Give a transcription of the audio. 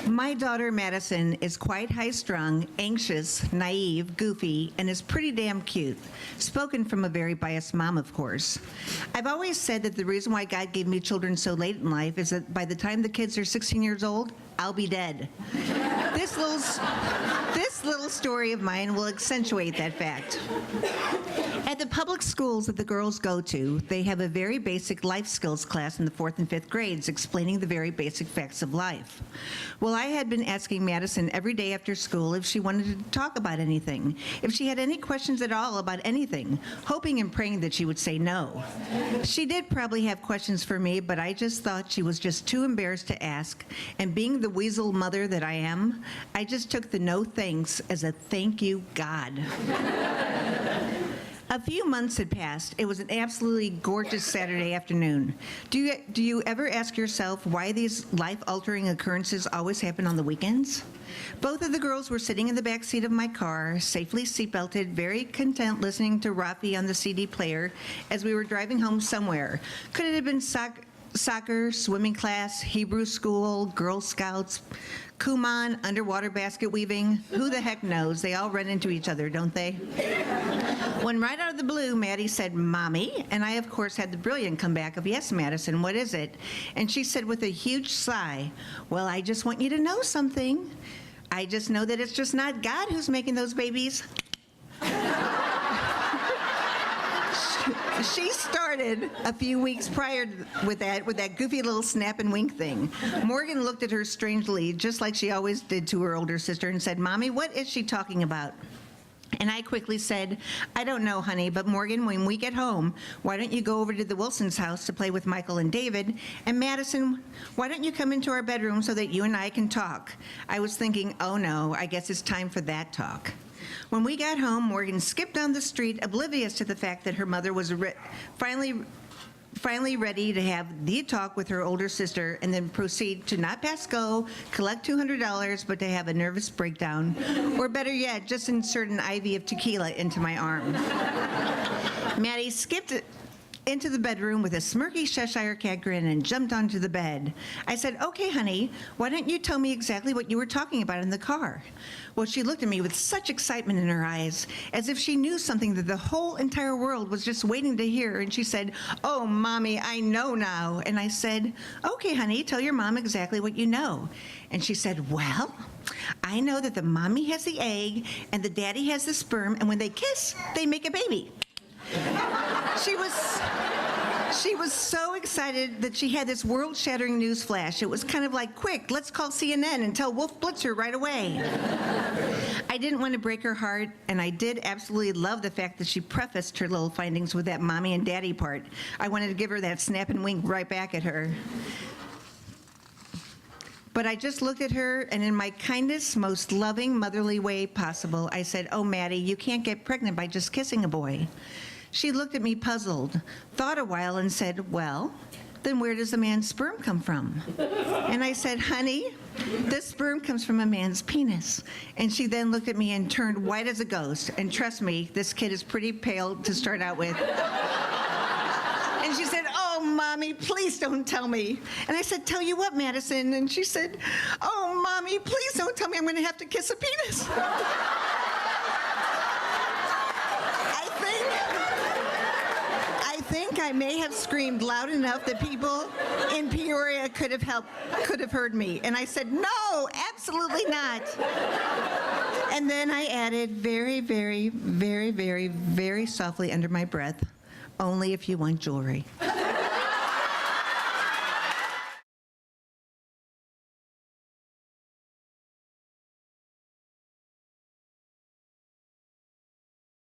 My daughter, Madison, is quite high-strung, anxious, naive, goofy, and is pretty damn cute. Spoken from a very biased mom, of course. I've always said that the reason why God gave me children so late in life is that by the time the kids are 16 years old, I'll be dead. This little story of mine will accentuate that fact. At the public schools that the girls go to, they have a very basic life skills class in the 4th and 5th grades explaining the very basic facts of life. Well, I had been asking Madison every day after school if she wanted to talk about anything, if she had any questions at all about anything, hoping and praying that she would say no. She did probably have questions for me, but I just thought she was just too embarrassed to ask, and being the weasel mother that I am, I just took the no thanks as a thank you, God. A few months had passed. It was an absolutely gorgeous Saturday afternoon. Do you ever ask yourself why these life-altering occurrences always happen on the weekends? Both of the girls were sitting in the back seat of my car, safely seatbelted, very content listening to Rafi on the CD player as we were driving home somewhere. Could it have been soccer, swimming class, Hebrew school, Girl Scouts, Kumon, underwater basket weaving? Who the heck knows? They all run into each other, don't they? When right out of the blue, Maddie said, "Mommy," and I, of course, had the brilliant comeback of, "Yes, Madison, what is it?" And she said with a huge sigh, "Well, I just want you to know something. I just know that it's just not God who's making those babies." She started a few weeks prior with that goofy little snap and wink thing. Morgan looked at her strangely, just like she always did to her older sister, and said, "Mommy, what is she talking about?" And I quickly said, "I don't know, honey, but Morgan, when we get home, why don't you go over to the Wilsons' house to play with Michael and David? And Madison, why don't you come into our bedroom so that you and I can talk?" I was thinking, oh no, I guess it's time for that talk. When we got home, Morgan skipped down the street, oblivious to the fact that her mother was finally ready to have the talk with her older sister and then proceed to not pass go, collect $200, but to have a nervous breakdown. Or better yet, just insert an IV of tequila into my arm. Maddie skipped into the bedroom with a smirky Cheshire cat grin and jumped onto the bed. I said, "Okay, honey, why don't you tell me exactly what you were talking about in the car?" Well, she looked at me with such excitement in her eyes, as if she knew something that the whole entire world was just waiting to hear, and she said, "Oh, Mommy, I know now." And I said, "Okay, honey, tell your mom exactly what you know." And she said, "Well, I know that the mommy has the egg and the daddy has the sperm, and when they kiss, they make a baby." She was so excited that she had this world-shattering news flash. It was kind of like, "Quick, let's call CNN and tell Wolf Blitzer right away." I didn't want to break her heart, and I did absolutely love the fact that she prefaced her little findings with that mommy and daddy part. I wanted to give her that snap and wink right back at her. But I just looked at her, and in my kindest, most loving, motherly way possible, I said, "Oh, Maddie, you can't get pregnant by just kissing a boy." She looked at me puzzled, thought a while, and said, "Well, then where does a man's sperm come from?" And I said, "Honey, this sperm comes from a man's penis." And she then looked at me and turned white as a ghost. And trust me, this kid is pretty pale to start out with. And she said, "Oh, Mommy, please don't tell me." And I said, "Tell you what, Madison?" And she said, "Oh, Mommy, please don't tell me I'm going to have to kiss a penis." I think I may have screamed loud enough that people in Peoria could have heard me. And I said, "No, absolutely not." And then I added very, very, very, very, very softly under my breath, "Only if you want jewelry."